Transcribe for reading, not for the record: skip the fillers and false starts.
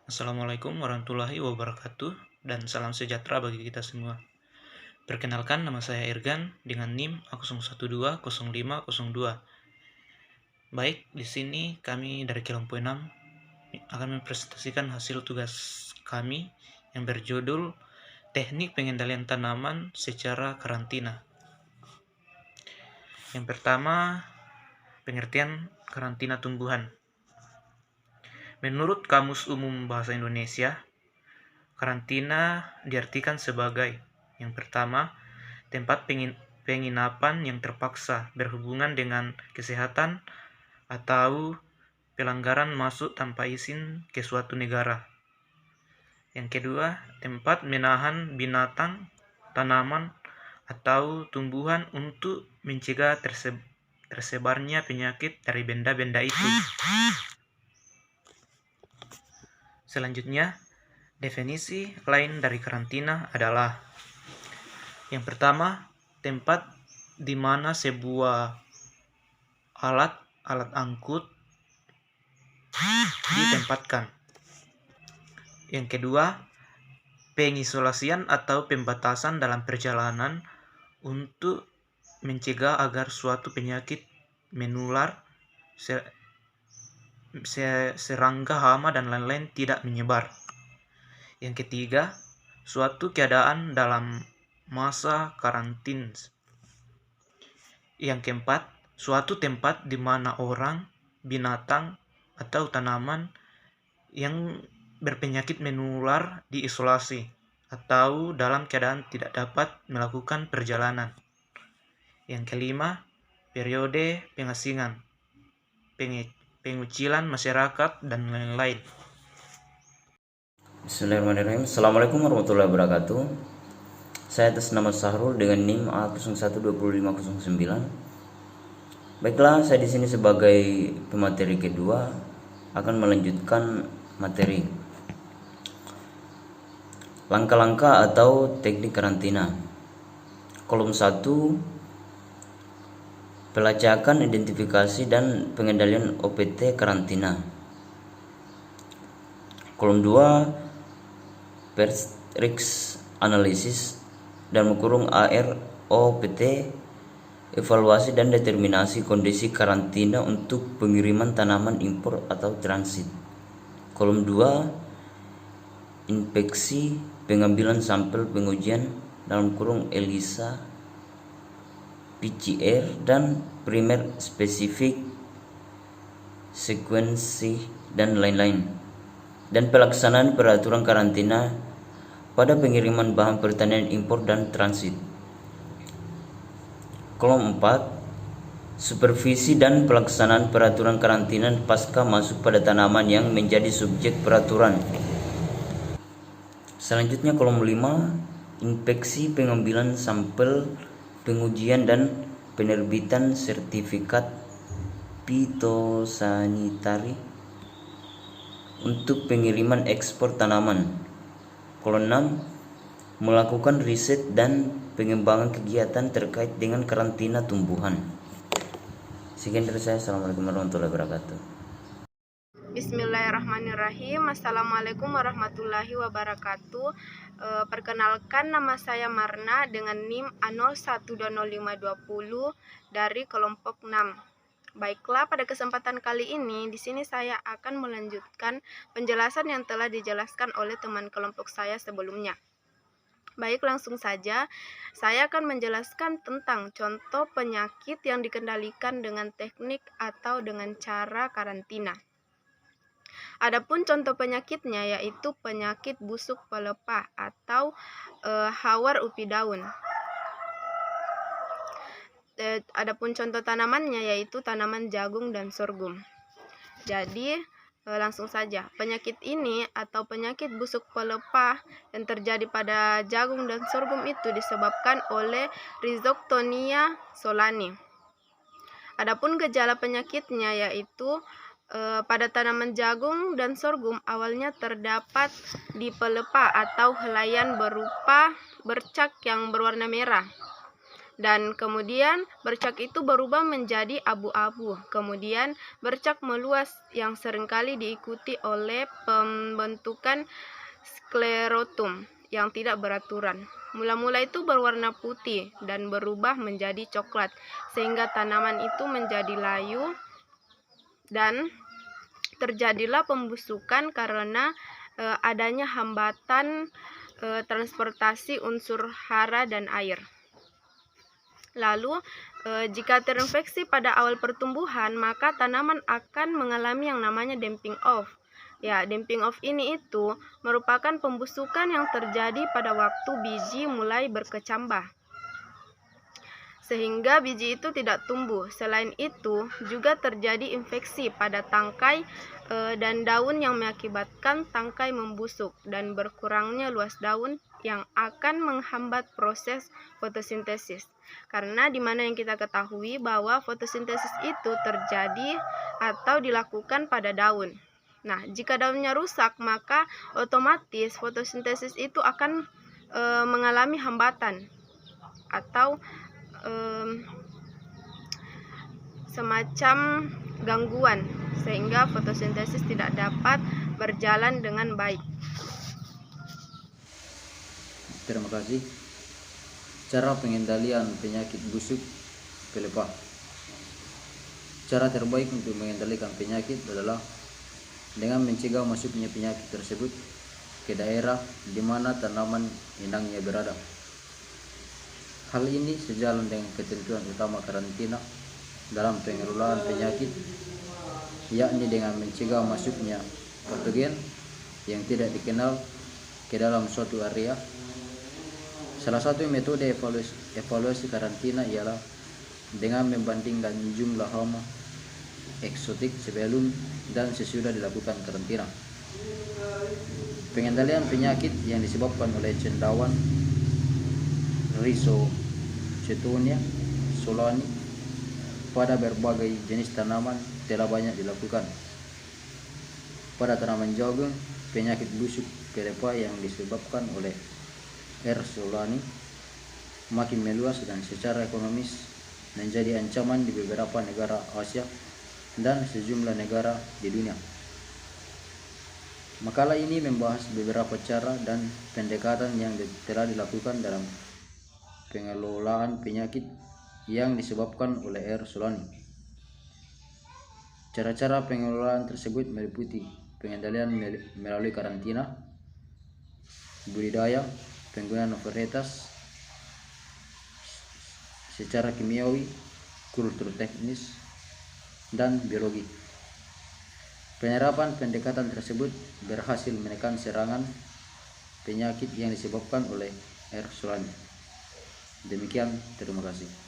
Assalamualaikum warahmatullahi wabarakatuh dan salam sejahtera bagi kita semua. Perkenalkan, nama saya Irgan dengan NIM A01205002. Baik, di sini kami dari kelompok 6 akan mempresentasikan hasil tugas kami yang berjudul Teknik Pengendalian Tanaman secara Karantina. Yang pertama, pengertian karantina tumbuhan. Menurut Kamus Umum Bahasa Indonesia, karantina diartikan sebagai yang pertama, tempat penginapan yang terpaksa berhubungan dengan kesehatan atau pelanggaran masuk tanpa izin ke suatu negara. Yang kedua, tempat menahan binatang, tanaman, atau tumbuhan untuk mencegah tersebarnya penyakit dari benda-benda itu. Selanjutnya, definisi lain dari karantina adalah yang pertama, tempat di mana sebuah alat angkut ditempatkan. Yang kedua, pengisolasian atau pembatasan dalam perjalanan untuk mencegah agar suatu penyakit menular, serangga, hama, dan lain-lain tidak menyebar. Yang ketiga, suatu keadaan dalam masa karantina. Yang keempat, suatu tempat di mana orang, binatang, atau tanaman yang berpenyakit menular diisolasi atau dalam keadaan tidak dapat melakukan perjalanan. Yang kelima, periode pengasingan, pengucilan masyarakat, dan lain-lain. Bismillahirrahmanirrahim. Assalamualaikum warahmatullahi wabarakatuh. Saya atas nama Sahrul dengan NIM A012509. Baiklah, saya di sini sebagai pemateri kedua akan melanjutkan materi langkah-langkah atau teknik karantina. Kolom 1, pelacakan, identifikasi, dan pengendalian OPT karantina. Kolom 2, first risk analysis dan AROPT, evaluasi dan determinasi kondisi karantina untuk pengiriman tanaman impor atau transit. Kolom 2, inspeksi, pengambilan sampel pengujian ELISA, PCR, dan primer spesifik, sekuensi, dan lain-lain. Dan pelaksanaan peraturan karantina pada pengiriman bahan pertanian impor dan transit. Kolom 4, supervisi dan pelaksanaan peraturan karantina pasca masuk pada tanaman yang menjadi subjek peraturan. Selanjutnya kolom 5, inspeksi, pengambilan sampel pengujian dan penerbitan sertifikat fitosanitari untuk pengiriman ekspor tanaman. Kolom 6, melakukan riset dan pengembangan kegiatan terkait dengan karantina tumbuhan. Sekian dari saya. Assalamualaikum warahmatullahi wabarakatuh. Bismillahirrahmanirrahim. Assalamualaikum warahmatullahi wabarakatuh. Perkenalkan, nama saya Marna dengan NIM A012520 dari kelompok 6. Baiklah, pada kesempatan kali ini di sini saya akan melanjutkan penjelasan yang telah dijelaskan oleh teman kelompok saya sebelumnya. Baik, langsung saja saya akan menjelaskan tentang contoh penyakit yang dikendalikan dengan teknik atau dengan cara karantina. Adapun contoh penyakitnya yaitu penyakit busuk pelepah atau hawar upi daun. Adapun contoh tanamannya yaitu tanaman jagung dan sorghum. Jadi langsung saja, penyakit ini atau penyakit busuk pelepah yang terjadi pada jagung dan sorghum itu disebabkan oleh Rhizoctonia solani. Adapun gejala penyakitnya yaitu pada tanaman jagung dan sorghum awalnya terdapat di pelepah atau helaian berupa bercak yang berwarna merah. Dan kemudian bercak itu berubah menjadi abu-abu. Kemudian bercak meluas yang seringkali diikuti oleh pembentukan sklerotum yang tidak beraturan. Mula-mula itu berwarna putih dan berubah menjadi coklat, sehingga tanaman itu menjadi layu dan terjadilah pembusukan karena adanya hambatan transportasi unsur hara dan air. Lalu, jika terinfeksi pada awal pertumbuhan, maka tanaman akan mengalami yang namanya damping off. Ya, damping off ini itu merupakan pembusukan yang terjadi pada waktu biji mulai berkecambah, sehingga biji itu tidak tumbuh. Selain itu, juga terjadi infeksi pada tangkai dan daun yang mengakibatkan tangkai membusuk dan berkurangnya luas daun yang akan menghambat proses fotosintesis. Karena dimana yang kita ketahui bahwa fotosintesis itu terjadi atau dilakukan pada daun. Nah, jika daunnya rusak, maka otomatis fotosintesis itu akan mengalami hambatan atau semacam gangguan, sehingga fotosintesis tidak dapat berjalan dengan baik. Terima kasih. Cara pengendalian penyakit busuk pelepah. Cara terbaik untuk mengendalikan penyakit adalah dengan mencegah masuknya penyakit tersebut ke daerah di mana tanaman inangnya berada. Hal ini sejalan dengan ketentuan utama karantina dalam pengelolaan penyakit, yakni dengan mencegah masuknya patogen yang tidak dikenal ke dalam suatu area. Salah satu metode evaluasi karantina ialah dengan membandingkan jumlah hama eksotik sebelum dan sesudah dilakukan karantina. Pengendalian penyakit yang disebabkan oleh cendawan Rhizocetonia solani pada berbagai jenis tanaman telah banyak dilakukan. Pada tanaman jagung, penyakit busuk pelepah yang disebabkan oleh R. solani makin meluas dan secara ekonomis menjadi ancaman di beberapa negara Asia dan sejumlah negara di dunia. Makalah ini membahas beberapa cara dan pendekatan yang telah dilakukan dalam pengelolaan penyakit yang disebabkan oleh R. solani. Cara-cara pengelolaan tersebut meliputi pengendalian melalui karantina, budidaya, penggunaan varietas secara kimiawi, kultur teknis, dan biologi. Penerapan pendekatan tersebut berhasil menekan serangan penyakit yang disebabkan oleh R. solani. Demikian, terima kasih.